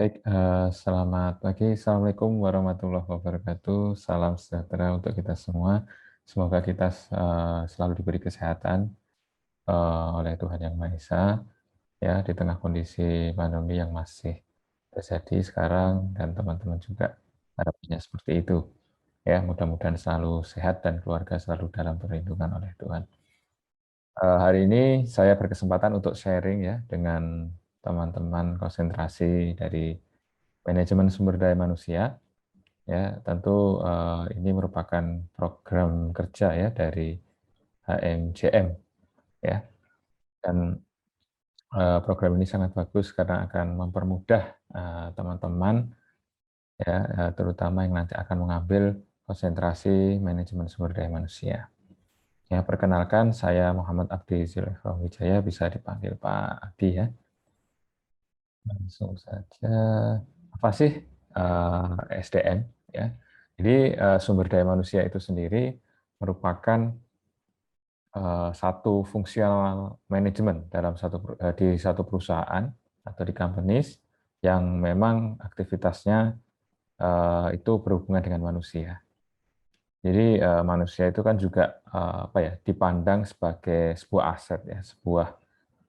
Baik, selamat pagi. Assalamualaikum warahmatullahi wabarakatuh. Salam sejahtera untuk kita semua. Semoga kita selalu diberi kesehatan oleh Tuhan Yang Maha Esa, ya, di tengah kondisi pandemi yang masih terjadi sekarang, dan teman-teman juga harapannya seperti itu. Ya, mudah-mudahan selalu sehat dan keluarga selalu dalam perlindungan oleh Tuhan. Hari ini saya berkesempatan untuk sharing ya dengan teman-teman konsentrasi dari manajemen sumber daya manusia. Ya, tentu ini merupakan program kerja ya dari HMJM ya. Dan program ini sangat bagus karena akan mempermudah teman-teman ya, terutama yang nanti akan mengambil konsentrasi manajemen sumber daya manusia. Ya, perkenalkan saya Muhammad Abdi Zulekho Wijaya, bisa dipanggil Pak Abdi ya. Langsung saja, apa sih SDM ya? Jadi sumber daya manusia itu sendiri merupakan satu fungsional manajemen di satu perusahaan atau di companies yang memang aktivitasnya itu berhubungan dengan manusia. Jadi manusia itu kan juga apa ya, dipandang sebagai sebuah aset ya,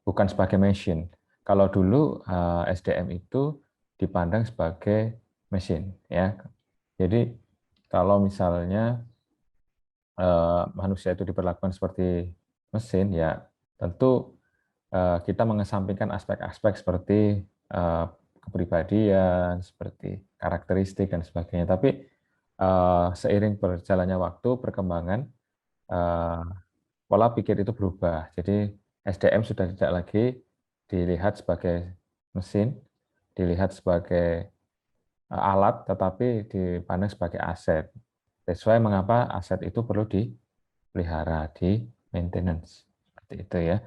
bukan sebagai mesin. Kalau dulu SDM itu dipandang sebagai mesin ya. Jadi kalau misalnya manusia itu diperlakukan seperti mesin, ya tentu kita mengesampingkan aspek-aspek seperti eh, kepribadian, seperti karakteristik dan sebagainya. Tapi seiring berjalannya waktu, perkembangan, eh, pola pikir itu berubah. Jadi SDM sudah tidak lagi dilihat sebagai mesin, dilihat sebagai alat, tetapi dipandang sebagai aset. That's why mengapa aset itu perlu dipelihara, di maintenance. Seperti itu ya.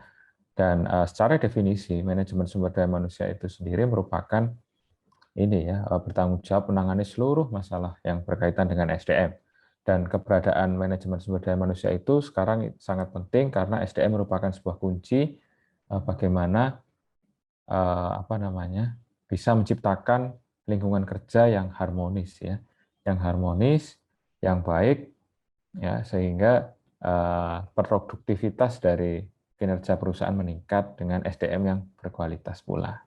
Dan secara definisi, manajemen sumber daya manusia itu sendiri merupakan ini ya, bertanggung jawab menangani seluruh masalah yang berkaitan dengan SDM. Dan keberadaan manajemen sumber daya manusia itu sekarang sangat penting karena SDM merupakan sebuah kunci bagaimana apa namanya, bisa menciptakan lingkungan kerja yang harmonis ya, yang harmonis, yang baik ya, sehingga produktivitas dari kinerja perusahaan meningkat dengan SDM yang berkualitas pula.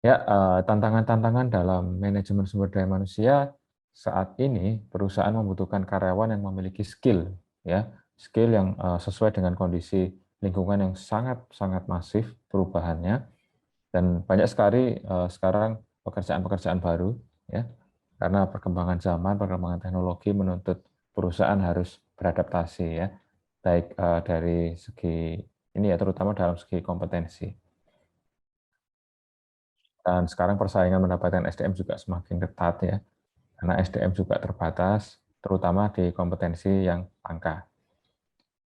Ya, tantangan-tantangan dalam manajemen sumber daya manusia saat ini, perusahaan membutuhkan karyawan yang memiliki skill, ya, skill yang sesuai dengan kondisi lingkungan yang sangat-sangat masif perubahannya, dan banyak sekali sekarang pekerjaan-pekerjaan baru, ya, karena perkembangan zaman, perkembangan teknologi menuntut perusahaan harus beradaptasi, ya, baik dari segi ini ya, terutama dalam segi kompetensi. Dan sekarang persaingan mendapatkan SDM juga semakin ketat ya, karena SDM juga terbatas, terutama di kompetensi yang langka.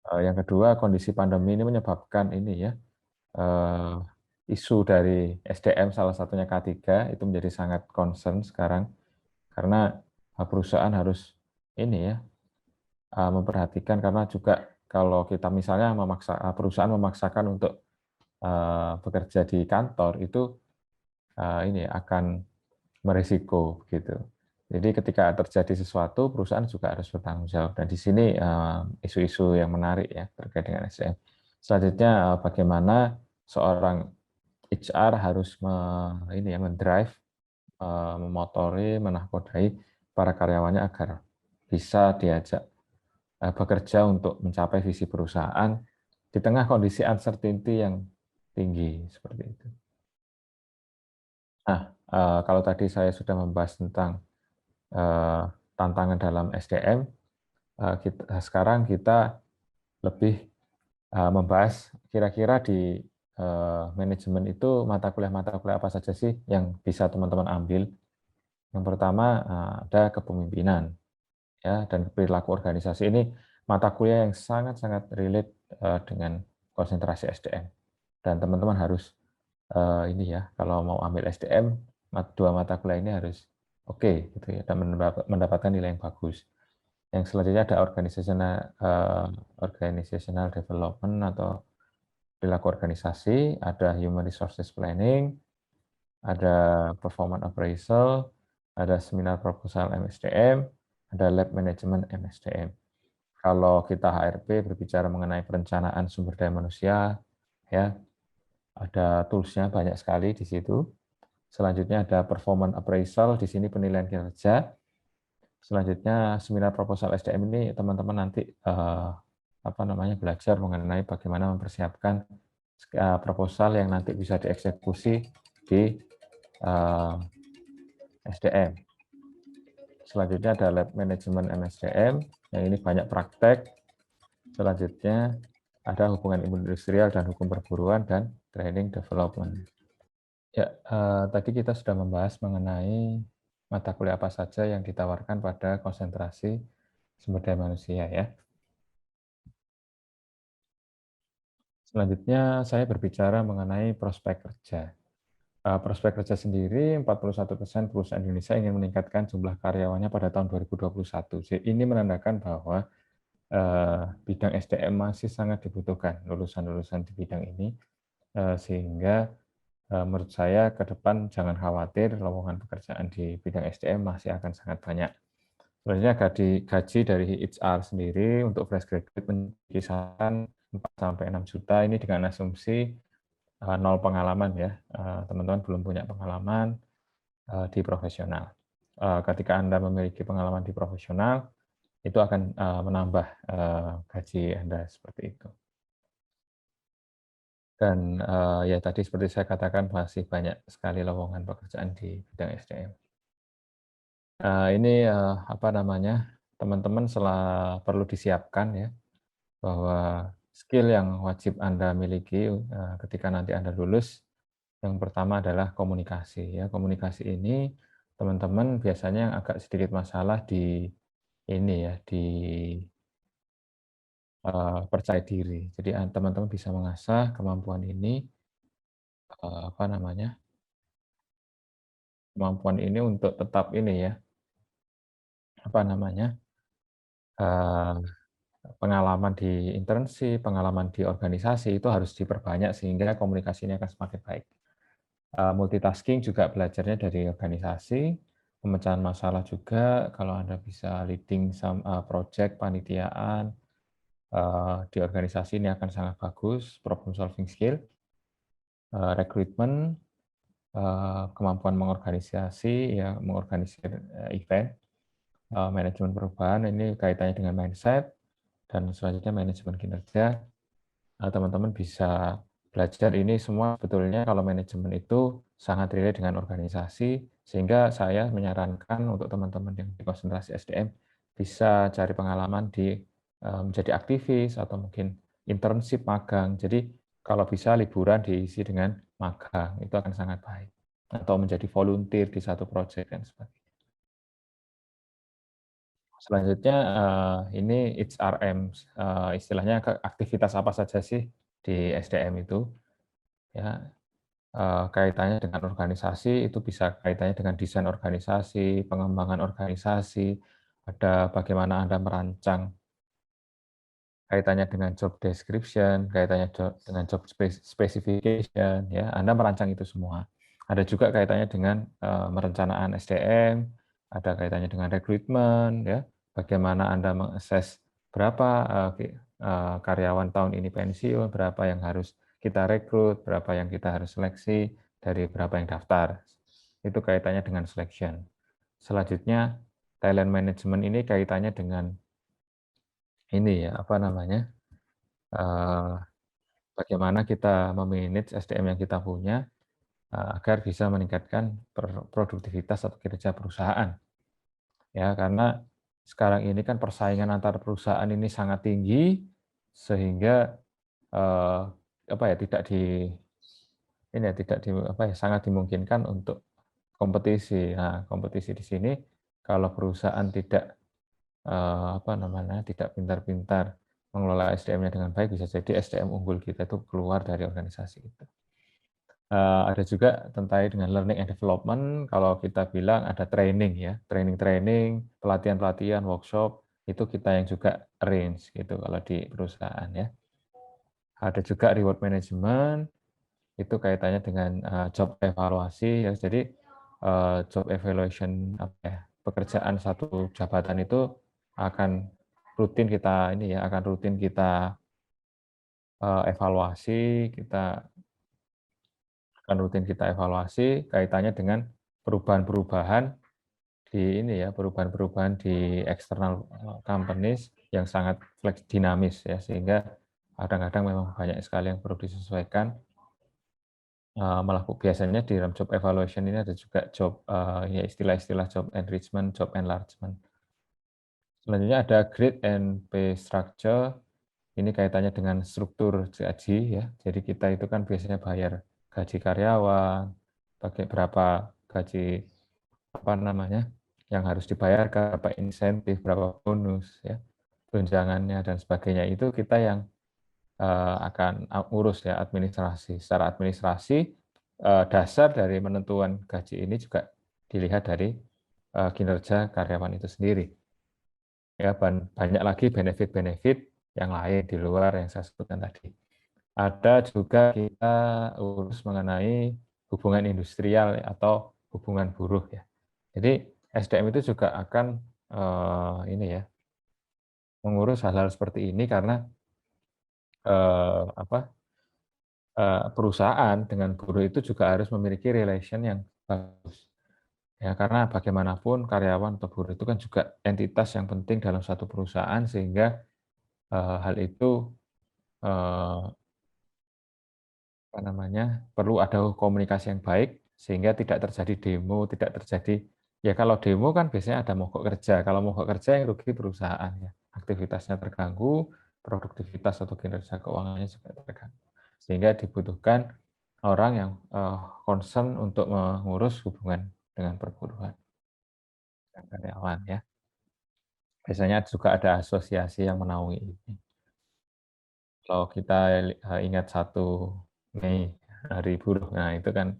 Yang kedua, kondisi pandemi ini menyebabkan ini ya, isu dari SDM, salah satunya K3, itu menjadi sangat concern sekarang, karena perusahaan harus ini ya, memperhatikan, karena juga kalau kita misalnya perusahaan memaksakan untuk bekerja di kantor, itu ini akan merisiko gitu. Jadi ketika terjadi sesuatu, perusahaan juga harus bertanggung jawab. Dan di sini isu-isu yang menarik ya terkait dengan SDM. Selanjutnya, bagaimana seorang HR harus ini ya, mendrive, memotori, menahkodai para karyawannya agar bisa diajak bekerja untuk mencapai visi perusahaan di tengah kondisi uncertainty yang tinggi seperti itu. Nah, kalau tadi saya sudah membahas tentang tantangan dalam SDM, sekarang kita lebih membahas kira-kira di manajemen itu mata kuliah-mata kuliah apa saja sih yang bisa teman-teman ambil. Yang pertama ada kepemimpinan ya, dan perilaku organisasi. Ini mata kuliah yang sangat-sangat relate dengan konsentrasi SDM. Dan teman-teman harus ini ya, kalau mau ambil SDM, dua mata kuliah ini harus oke gitu ya, dan mendapatkan nilai yang bagus. Yang selanjutnya ada organizational development atau perilaku organisasi, ada human resources planning, ada performance appraisal, ada seminar proposal MSDM, ada lab management MSDM. Kalau kita HRP berbicara mengenai perencanaan sumber daya manusia, ya ada tools-nya banyak sekali di situ. Selanjutnya ada performance appraisal, di sini penilaian kinerja. Selanjutnya seminar proposal SDM ini teman-teman nanti belajar mengenai bagaimana mempersiapkan proposal yang nanti bisa dieksekusi di SDM. Selanjutnya ada lab management MSDM, yang ini banyak praktek. Selanjutnya ada hubungan industrial dan hukum perburuan dan training development. Ya, tadi kita sudah membahas mengenai mata kuliah apa saja yang ditawarkan pada konsentrasi sumber daya manusia ya. Selanjutnya saya berbicara mengenai prospek kerja. Prospek kerja sendiri 41% perusahaan Indonesia ingin meningkatkan jumlah karyawannya pada tahun 2021. Ini menandakan bahwa bidang SDM masih sangat dibutuhkan lulusan-lulusan di bidang ini, sehingga menurut saya ke depan jangan khawatir, lowongan pekerjaan di bidang SDM masih akan sangat banyak. Sebenarnya gaji dari HR sendiri untuk fresh graduate kisaran 4 sampai 6 juta ini dengan asumsi nol pengalaman ya, teman-teman belum punya pengalaman di profesional. Ketika Anda memiliki pengalaman di profesional, itu akan menambah gaji Anda seperti itu. Dan ya tadi seperti saya katakan masih banyak sekali lowongan pekerjaan di bidang SDM. Ini teman-teman perlu disiapkan ya, bahwa skill yang wajib Anda miliki ketika nanti Anda lulus, yang pertama adalah komunikasi ya. Komunikasi ini teman-teman biasanya yang agak sedikit masalah di ini ya, di percaya diri. Jadi teman-teman bisa mengasah kemampuan ini, apa namanya, kemampuan ini untuk tetap ini ya, apa namanya, eee, pengalaman di internship, pengalaman di organisasi itu harus diperbanyak sehingga komunikasinya akan semakin baik. Multitasking juga belajarnya dari organisasi, pemecahan masalah juga kalau Anda bisa leading project, panitiaan, di organisasi ini akan sangat bagus, problem solving skill, rekrutmen, kemampuan mengorganisasi, ya mengorganisir event, manajemen perubahan, ini kaitannya dengan mindset, dan selanjutnya manajemen kinerja. Teman-teman bisa belajar ini semua sebetulnya kalau manajemen itu sangat relate dengan organisasi, sehingga saya menyarankan untuk teman-teman yang di konsentrasi SDM bisa cari pengalaman di menjadi aktivis atau mungkin internship, magang. Jadi kalau bisa liburan diisi dengan magang, itu akan sangat baik. Atau menjadi volunteer di satu proyek dan sebagainya. Selanjutnya ini HRM, istilahnya aktivitas apa saja sih di SDM itu, ya, kaitannya dengan organisasi, itu bisa kaitannya dengan desain organisasi, pengembangan organisasi, ada bagaimana Anda merancang, kaitannya dengan job description, kaitannya dengan job specification, ya, Anda merancang itu semua. Ada juga kaitannya dengan merencanaan SDM, ada kaitannya dengan rekrutmen, ya, bagaimana Anda mengakses berapa karyawan tahun ini pensiun, berapa yang harus kita rekrut, berapa yang kita harus seleksi, dari berapa yang daftar. Itu kaitannya dengan selection. Selanjutnya, talent management ini kaitannya dengan ini ya, apa namanya, eee, bagaimana kita me-manage SDM yang kita punya, agar bisa meningkatkan produktivitas atau kinerja perusahaan. Ya, karena sekarang ini kan persaingan antar perusahaan ini sangat tinggi, sehingga, eee, tidak sangat dimungkinkan untuk kompetisi. Nah, kompetisi di sini kalau perusahaan tidak, tidak pintar-pintar mengelola SDM-nya dengan baik, bisa jadi SDM unggul kita itu keluar dari organisasi itu. Ada juga terkait dengan learning and development, kalau kita bilang ada training ya, training-training, pelatihan-pelatihan, workshop, itu kita yang juga arrange gitu kalau di perusahaan ya. Ada juga reward management, itu kaitannya dengan, job evaluasi ya. Jadi, job evaluation apa ya, pekerjaan satu jabatan itu akan rutin kita ini ya, akan rutin kita, evaluasi, kita kaitannya dengan perubahan-perubahan di ini ya, perubahan-perubahan di eksternal, companies yang sangat dinamis ya, sehingga kadang-kadang memang banyak sekali yang perlu disesuaikan, biasanya di dalam job evaluation ini ada juga job, ya istilah-istilah job enrichment, job enlargement. Selanjutnya ada grade and pay structure, ini kaitannya dengan struktur gaji ya. Jadi kita itu kan biasanya bayar gaji karyawan, pakai berapa gaji apa namanya, yang harus dibayarkan, berapa insentif, berapa bonus ya, tunjangannya dan sebagainya. Itu kita yang, akan urus ya administrasi. Secara administrasi, dasar dari menentuan gaji ini juga dilihat dari, kinerja karyawan itu sendiri. Ya, banyak lagi benefit-benefit yang lain di luar yang saya sebutkan tadi. Ada juga kita urus mengenai hubungan industrial atau hubungan buruh ya. Jadi SDM itu juga akan, ini ya, mengurus hal-hal seperti ini karena, apa, perusahaan dengan buruh itu juga harus memiliki relation yang bagus. Ya, karena bagaimanapun karyawan atau buruh itu kan juga entitas yang penting dalam satu perusahaan sehingga, hal itu, eee, apa namanya, perlu ada komunikasi yang baik sehingga tidak terjadi demo, tidak terjadi ya kalau demo kan biasanya ada mogok kerja, kalau mogok kerja yang rugi perusahaan ya, aktivitasnya terganggu, produktivitas atau kinerja keuangannya juga terganggu. Sehingga dibutuhkan orang yang, concern untuk mengurus hubungan dengan perburuhan dan karyawan ya. Biasanya juga ada asosiasi yang menaungi ini. Kalau kita ingat 1 Mei, Hari Buruh, nah itu kan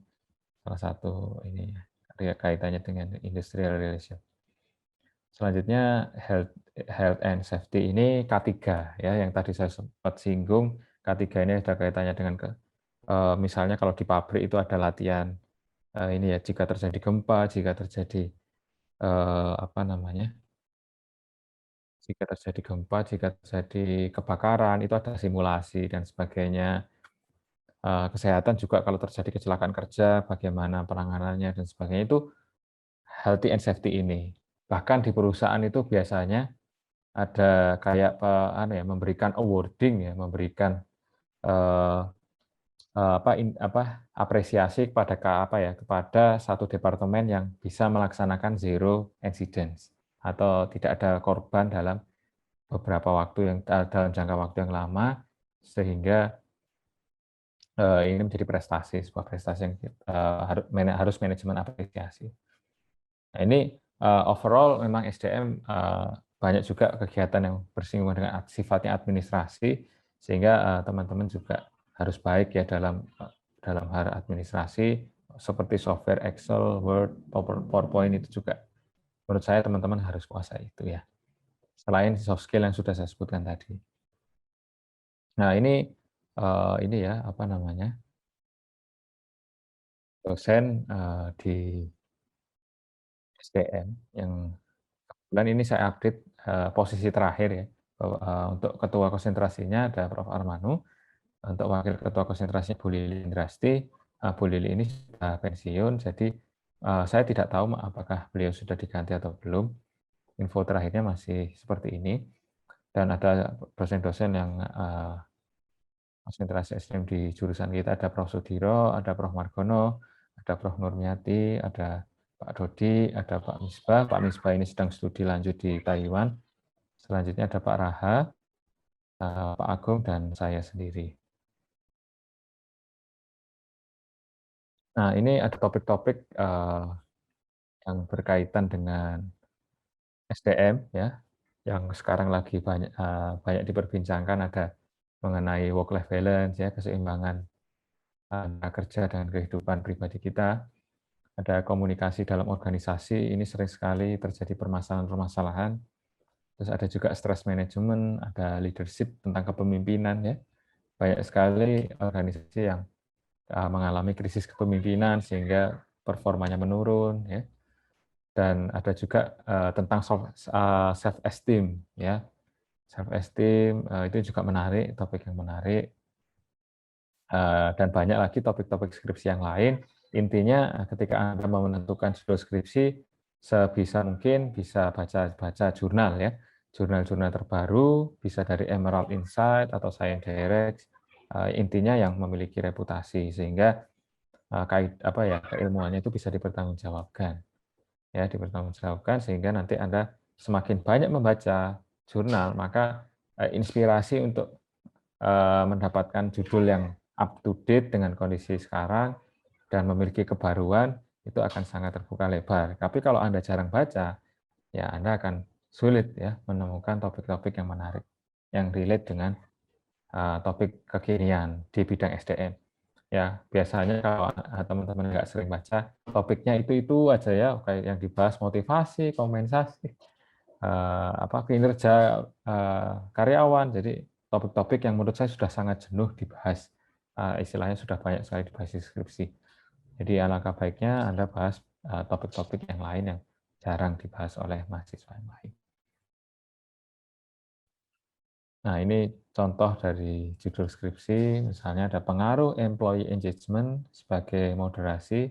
salah satu ini ya, kaitannya dengan industrial relation. Selanjutnya health and safety ini K3 ya, yang tadi saya sempat singgung. K3 ini ada kaitannya dengan misalnya kalau di pabrik itu ada latihan, ini ya, jika terjadi gempa, apa namanya, jika terjadi kebakaran, itu ada simulasi dan sebagainya. Kesehatan juga kalau terjadi kecelakaan kerja, bagaimana penanganannya dan sebagainya, itu healthy and safety ini. Bahkan di perusahaan itu biasanya ada kayak, anu ya, memberikan awarding ya, memberikan, eee apresiasi kepada kepada satu departemen yang bisa melaksanakan zero incidents atau tidak ada korban dalam beberapa waktu yang dalam jangka waktu yang lama, sehingga, ini menjadi prestasi, sebuah prestasi yang harus manajemen apresiasi. Nah ini, overall memang SDM, banyak juga kegiatan yang bersinggungan dengan sifatnya administrasi, sehingga, teman-teman juga harus baik ya dalam hal administrasi, seperti software Excel, Word, PowerPoint itu juga menurut saya teman-teman harus kuasai itu ya, selain soft skill yang sudah saya sebutkan tadi. Nah ini ya, apa namanya, dosen, di SDM yang kebetulan ini saya update, posisi terakhir ya, untuk ketua konsentrasinya ada Prof. Armanu, untuk wakil ketua konsentrasinya Bu Lili Indrasti. Bu Lili ini sudah pensiun, jadi, saya tidak tahu apakah beliau sudah diganti atau belum. Info terakhirnya masih seperti ini, dan ada dosen-dosen yang, konsentrasi SDM di jurusan kita, ada Prof. Sudiro, ada Prof. Margono, ada Prof. Nurmiati, ada Pak Dodi, ada Pak Misbah. Pak Misbah ini sedang studi lanjut di Taiwan. Selanjutnya ada Pak Raha, Pak Agung, dan saya sendiri. Nah, ini ada topik-topik, yang berkaitan dengan SDM ya, yang sekarang lagi banyak diperbincangkan, ada mengenai work life balance ya, keseimbangan antara kerja dan kehidupan pribadi kita. Ada komunikasi dalam organisasi, ini sering sekali terjadi permasalahan-permasalahan. Terus ada juga stress management, ada leadership tentang kepemimpinan ya. Banyak sekali organisasi yang mengalami krisis kepemimpinan sehingga performanya menurun, ya. Dan ada juga tentang self esteem, ya. Self esteem itu juga menarik, topik yang menarik. Dan banyak lagi topik-topik skripsi yang lain. Intinya ketika Anda mau menentukan judul skripsi, sebisa mungkin bisa baca jurnal, ya. Jurnal-jurnal terbaru, bisa dari Emerald Insight atau Science Direct, intinya yang memiliki reputasi sehingga keilmuannya itu bisa dipertanggungjawabkan, ya, dipertanggungjawabkan sehingga nanti Anda semakin banyak membaca jurnal, maka inspirasi untuk mendapatkan judul yang up to date dengan kondisi sekarang dan memiliki kebaruan itu akan sangat terbuka lebar. Tapi kalau Anda jarang baca, ya Anda akan sulit ya menemukan topik-topik yang menarik, yang relate dengan topik kekinian di bidang SDM. Ya, biasanya kalau teman-teman nggak sering baca, topiknya itu aja ya, kayak yang dibahas motivasi, kompensasi, kinerja karyawan. Jadi topik-topik yang menurut saya sudah sangat jenuh dibahas. Istilahnya sudah banyak sekali dibahas di skripsi. Jadi alangkah baiknya Anda bahas topik-topik yang lain yang jarang dibahas oleh mahasiswa yang lain. Nah, ini contoh dari judul skripsi, misalnya ada pengaruh employee engagement sebagai moderasi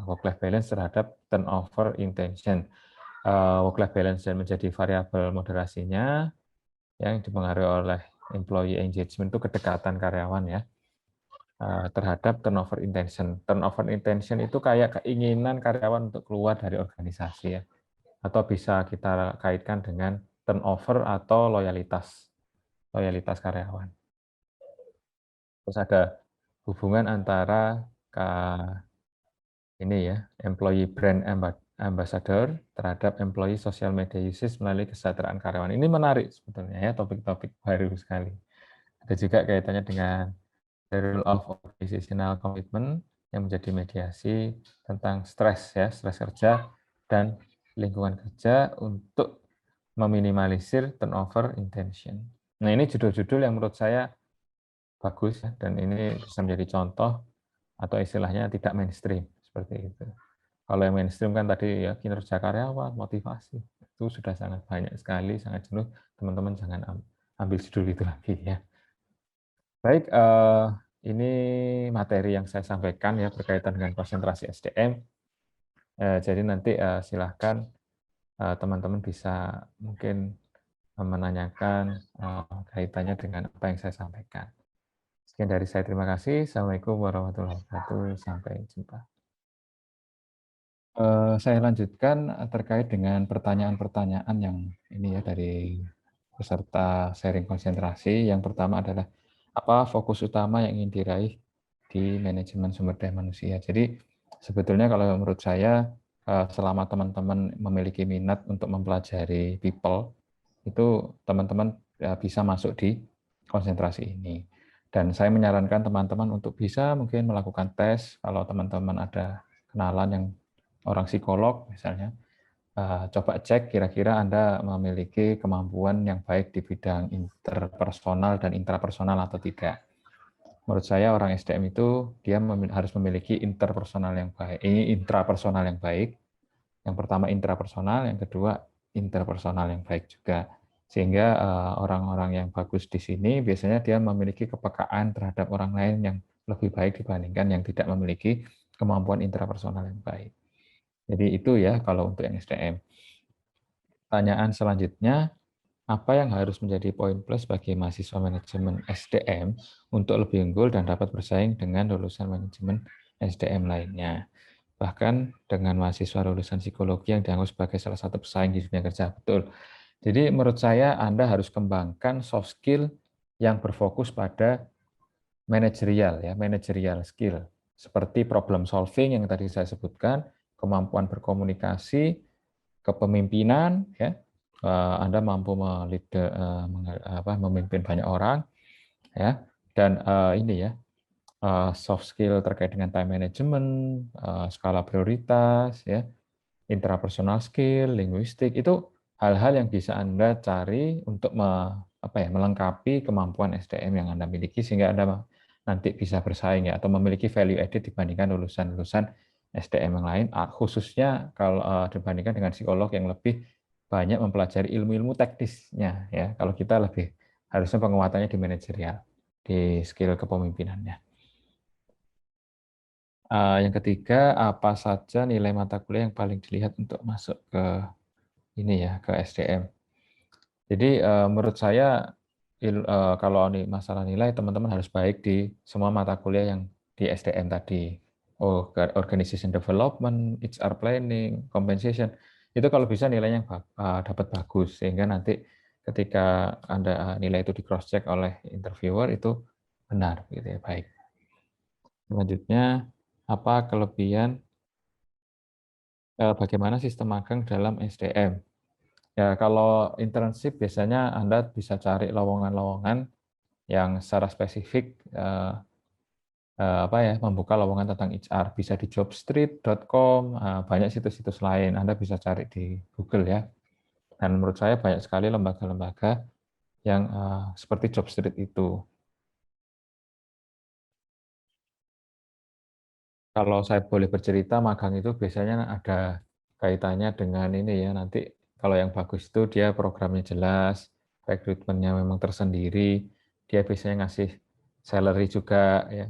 work-life balance terhadap turnover intention. Work-life balance dan menjadi variabel moderasinya yang dipengaruhi oleh employee engagement itu kedekatan karyawan ya terhadap turnover intention. Turnover intention itu kayak keinginan karyawan untuk keluar dari organisasi ya, atau bisa kita kaitkan dengan turnover atau loyalitas karyawan. Terus ada hubungan antara ini ya, employee brand ambassador terhadap employee social media usage melalui kesejahteraan karyawan. Ini menarik sebetulnya ya, topik-topik baru sekali. Ada juga kaitannya dengan the rule of organizational commitment yang menjadi mediasi tentang stres ya, stres kerja dan lingkungan kerja untuk meminimalisir turnover intention. Nah, ini judul-judul yang menurut saya bagus ya, dan ini bisa menjadi contoh atau istilahnya tidak mainstream seperti itu. Kalau yang mainstream kan tadi ya kinerja karyawan, motivasi, itu sudah sangat banyak sekali, sangat jenuh. Teman-teman jangan ambil judul itu lagi ya. Baik, ini materi yang saya sampaikan ya berkaitan dengan konsentrasi SDM. Jadi nanti silahkan teman-teman bisa mungkin menanyakan kaitannya dengan apa yang saya sampaikan. Sekian dari saya, terima kasih. Assalamualaikum warahmatullahi wabarakatuh. Sampai jumpa. Saya lanjutkan terkait dengan pertanyaan-pertanyaan yang ini ya dari peserta sharing konsentrasi. Yang pertama adalah apa fokus utama yang ingin diraih di manajemen sumber daya manusia. Jadi sebetulnya kalau menurut saya selama teman-teman memiliki minat untuk mempelajari people, itu teman-teman bisa masuk di konsentrasi ini. Dan saya menyarankan teman-teman untuk bisa mungkin melakukan tes kalau teman-teman ada kenalan yang orang psikolog misalnya, coba cek kira-kira Anda memiliki kemampuan yang baik di bidang interpersonal dan intrapersonal atau tidak. Menurut saya orang SDM itu dia harus memiliki interpersonal yang baik, ini intrapersonal yang baik. Yang pertama intrapersonal, yang kedua interpersonal yang baik juga. Sehingga orang-orang yang bagus di sini biasanya dia memiliki kepekaan terhadap orang lain yang lebih baik dibandingkan yang tidak memiliki kemampuan intrapersonal yang baik. Jadi itu ya kalau untuk yang SDM. Pertanyaan selanjutnya, apa yang harus menjadi poin plus bagi mahasiswa manajemen SDM untuk lebih unggul dan dapat bersaing dengan lulusan manajemen SDM lainnya? Bahkan dengan mahasiswa lulusan psikologi yang dianggap sebagai salah satu pesaing di dunia kerja. Betul. Jadi menurut saya Anda harus kembangkan soft skill yang berfokus pada manajerial ya, managerial skill seperti problem solving yang tadi saya sebutkan, kemampuan berkomunikasi, kepemimpinan ya. Anda mampu memimpin banyak orang ya, dan ini ya soft skill terkait dengan time management, skala prioritas ya, intrapersonal skill, linguistik, itu hal-hal yang bisa Anda cari untuk melengkapi kemampuan SDM yang Anda miliki sehingga Anda nanti bisa bersaing ya, atau memiliki value added dibandingkan lulusan-lulusan SDM yang lain, khususnya kalau dibandingkan dengan psikolog yang lebih banyak mempelajari ilmu-ilmu teknisnya ya. Kalau kita lebih harusnya penguatannya di manajerial, di skill kepemimpinannya. Yang ketiga, apa saja nilai mata kuliah yang paling dilihat untuk masuk ke ini ya, ke SDM. Jadi menurut saya kalau masalah nilai teman-teman harus baik di semua mata kuliah yang di SDM tadi. Organization development, HR planning, compensation. Itu kalau bisa nilainya dapat bagus sehingga nanti ketika Anda nilai itu di cross check oleh interviewer itu benar gitu ya, baik. Selanjutnya, apa kelebihan bagaimana sistem magang dalam SDM? Ya, kalau internship biasanya Anda bisa cari lowongan-lowongan yang secara spesifik membuka lowongan tentang HR. Bisa di jobstreet.com, banyak situs-situs lain. Anda bisa cari di Google ya. Dan menurut saya banyak sekali lembaga-lembaga yang seperti Jobstreet itu. Kalau saya boleh bercerita, magang itu biasanya ada kaitannya dengan ini ya, nanti kalau yang bagus itu dia programnya jelas, rekrutmennya memang tersendiri, dia biasanya ngasih salary juga ya.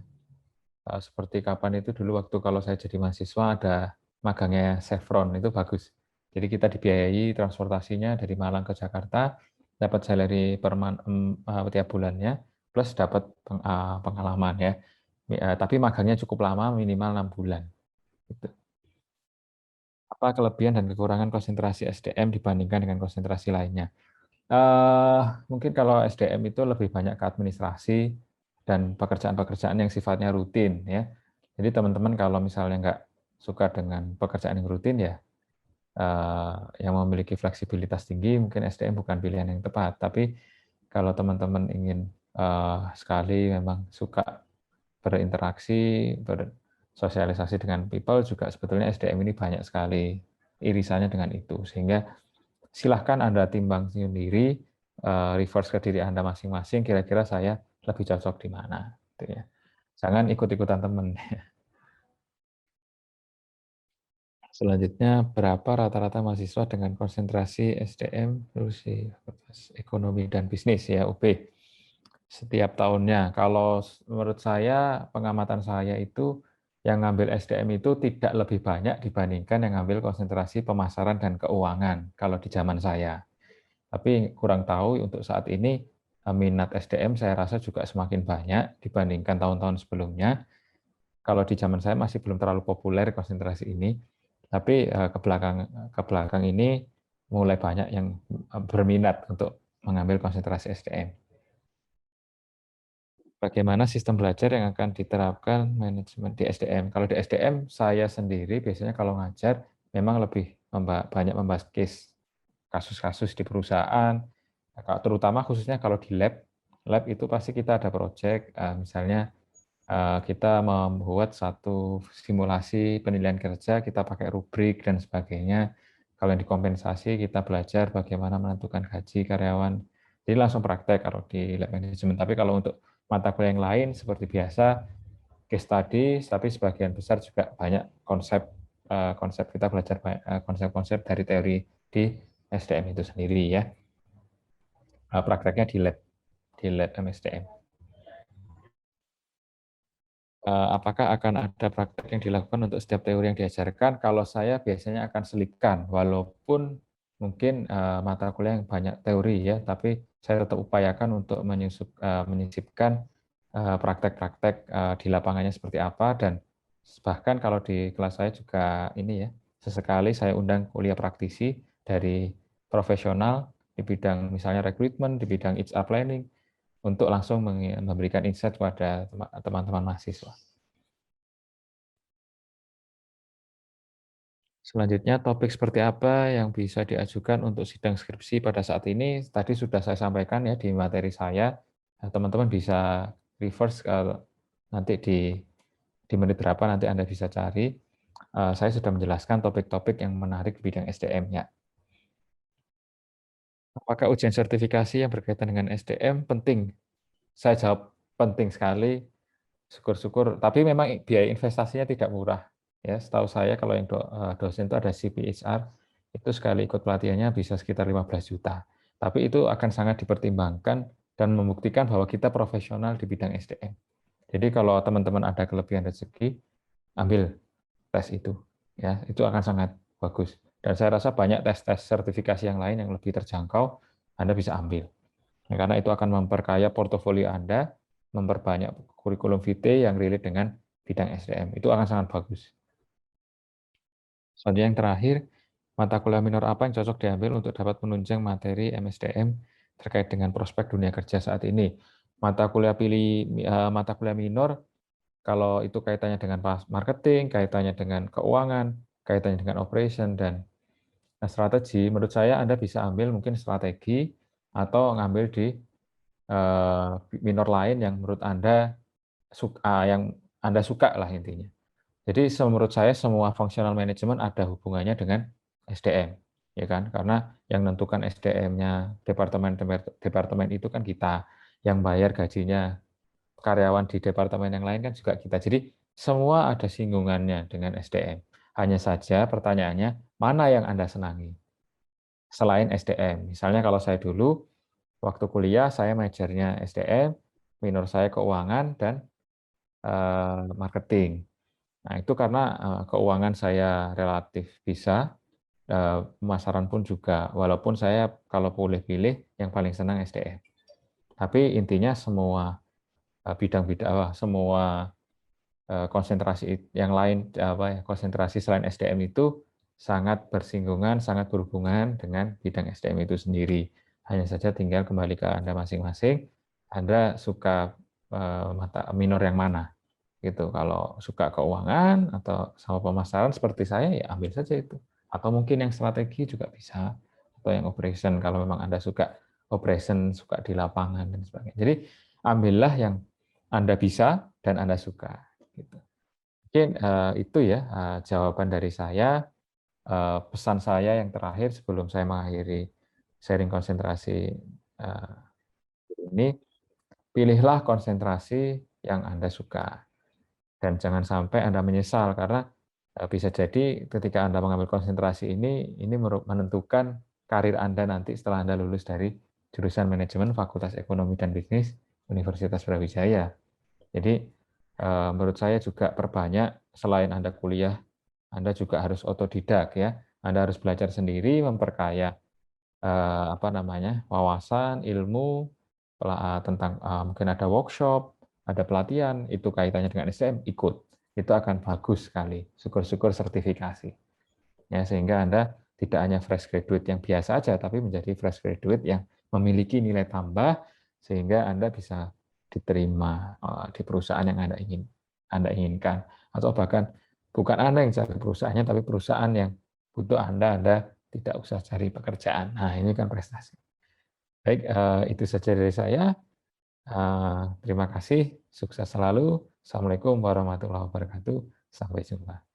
Seperti kapan itu dulu waktu kalau saya jadi mahasiswa ada magangnya Chevron, itu bagus. Jadi kita dibiayai transportasinya dari Malang ke Jakarta, dapat salary tiap bulannya, plus dapat pengalaman ya. Tapi magangnya cukup lama, minimal 6 bulan. Gitu. Apa kelebihan dan kekurangan konsentrasi SDM dibandingkan dengan konsentrasi lainnya? Mungkin kalau SDM itu lebih banyak ke administrasi dan pekerjaan-pekerjaan yang sifatnya rutin ya. Jadi teman-teman kalau misalnya nggak suka dengan pekerjaan yang rutin ya, yang memiliki fleksibilitas tinggi, mungkin SDM bukan pilihan yang tepat. Tapi kalau teman-teman ingin sekali memang suka berinteraksi, bersosialisasi dengan people, juga sebetulnya SDM ini banyak sekali irisannya dengan itu. Sehingga silahkan Anda timbang sendiri, reverse ke diri Anda masing-masing, kira-kira saya lebih cocok di mana. Gitu ya. Jangan ikut-ikutan teman. Selanjutnya, berapa rata-rata mahasiswa dengan konsentrasi SDM, ekonomi dan bisnis ya, UB, setiap tahunnya? Kalau menurut saya, pengamatan saya itu, yang ngambil SDM itu tidak lebih banyak dibandingkan yang ngambil konsentrasi pemasaran dan keuangan, kalau di zaman saya. Tapi kurang tahu untuk saat ini, minat SDM saya rasa juga semakin banyak dibandingkan tahun-tahun sebelumnya. Kalau di zaman saya masih belum terlalu populer konsentrasi ini, tapi ke belakang ini mulai banyak yang berminat untuk mengambil konsentrasi SDM. Bagaimana sistem belajar yang akan diterapkan manajemen di SDM? Kalau di SDM, saya sendiri biasanya kalau ngajar memang lebih banyak membahas case, kasus-kasus di perusahaan, terutama khususnya kalau di lab itu pasti kita ada project, misalnya kita membuat satu simulasi penilaian kerja, kita pakai rubrik dan sebagainya. Kalau yang dikompensasi, kita belajar bagaimana menentukan gaji karyawan. Jadi langsung praktek kalau di lab management. Tapi kalau untuk mata kuliah yang lain, seperti biasa, case study, tapi sebagian besar juga banyak konsep kita belajar konsep-konsep dari teori di SDM itu sendiri ya. Prakteknya di lab MSDM. Apakah akan ada praktek yang dilakukan untuk setiap teori yang diajarkan? Kalau saya biasanya akan selipkan, walaupun mungkin mata kuliah yang banyak teori ya, tapi saya tetap upayakan untuk menyisipkan praktek-praktek di lapangannya seperti apa, dan bahkan kalau di kelas saya juga ini ya, sesekali saya undang kuliah praktisi dari profesional di bidang misalnya rekrutmen, di bidang HR planning, untuk langsung memberikan insight kepada teman-teman mahasiswa. Selanjutnya, topik seperti apa yang bisa diajukan untuk sidang skripsi pada saat ini? Tadi sudah saya sampaikan ya di materi saya. Teman-teman bisa reverse nanti di menit berapa nanti Anda bisa cari. Saya sudah menjelaskan topik-topik yang menarik di bidang SDM ya. Apakah ujian sertifikasi yang berkaitan dengan SDM penting? Saya jawab penting sekali. syukur-syukur. Tapi memang biaya investasinya tidak murah. Ya, setahu saya kalau yang dosen itu ada CPHR, itu sekali ikut pelatihannya bisa sekitar 15 juta. Tapi itu akan sangat dipertimbangkan dan membuktikan bahwa kita profesional di bidang SDM. Jadi kalau teman-teman ada kelebihan rezeki, ambil tes itu. Ya, itu akan sangat bagus. Dan saya rasa banyak tes-tes sertifikasi yang lain yang lebih terjangkau, Anda bisa ambil. Ya, karena itu akan memperkaya portofolio Anda, memperbanyak kurikulum vitae yang relate dengan bidang SDM. Itu akan sangat bagus. Selanjutnya yang terakhir, mata kuliah minor apa yang cocok diambil untuk dapat menunjang materi MSDM terkait dengan prospek dunia kerja saat ini. Mata kuliah minor kalau itu kaitannya dengan marketing, kaitannya dengan keuangan, kaitannya dengan operation dan strategi, menurut saya Anda bisa ambil mungkin strategi atau ngambil di minor lain yang menurut Anda suka lah intinya. Jadi menurut saya semua functional management ada hubungannya dengan SDM, ya kan? Karena yang menentukan SDM-nya departemen itu kan kita, yang bayar gajinya karyawan di departemen yang lain kan juga kita. Jadi semua ada singgungannya dengan SDM. Hanya saja pertanyaannya, mana yang Anda senangi selain SDM? Misalnya kalau saya dulu, waktu kuliah saya majornya SDM, minor saya keuangan dan marketing. Nah, itu karena keuangan saya relatif bisa, pemasaran pun juga, walaupun saya kalau boleh pilih yang paling senang SDM. Tapi intinya semua bidang-bidang, semua konsentrasi yang lain, konsentrasi selain SDM itu sangat bersinggungan, sangat berhubungan dengan bidang SDM itu sendiri. Hanya saja tinggal kembali ke Anda masing-masing, Anda suka mata minor yang mana gitu. Kalau suka keuangan atau sama pemasaran seperti saya, ya ambil saja itu. Atau mungkin yang strategi juga bisa, atau yang operation kalau memang Anda suka operation, suka di lapangan dan sebagainya. Jadi ambillah yang Anda bisa dan Anda suka. Gitu. Mungkin itu ya jawaban dari saya. Pesan saya yang terakhir sebelum saya mengakhiri sharing konsentrasi ini, pilihlah konsentrasi yang Anda suka. Dan jangan sampai Anda menyesal karena bisa jadi ketika Anda mengambil konsentrasi ini menentukan karir Anda nanti setelah Anda lulus dari jurusan manajemen Fakultas Ekonomi dan Bisnis Universitas Brawijaya. Jadi menurut saya juga perbanyak selain Anda kuliah, Anda juga harus otodidak ya. Anda harus belajar sendiri, memperkaya wawasan, ilmu tentang mungkin ada workshop, ada pelatihan, itu kaitannya dengan SDM, ikut. Itu akan bagus sekali. Syukur-syukur sertifikasi. Ya, sehingga Anda tidak hanya fresh graduate yang biasa saja, tapi menjadi fresh graduate yang memiliki nilai tambah sehingga Anda bisa diterima di perusahaan yang Anda inginkan. Atau bahkan bukan Anda yang cari perusahaannya, tapi perusahaan yang butuh Anda tidak usah cari pekerjaan. Nah, ini kan prestasi. Baik, itu saja dari saya. Terima kasih, sukses selalu. Assalamualaikum warahmatullahi wabarakatuh. Sampai jumpa.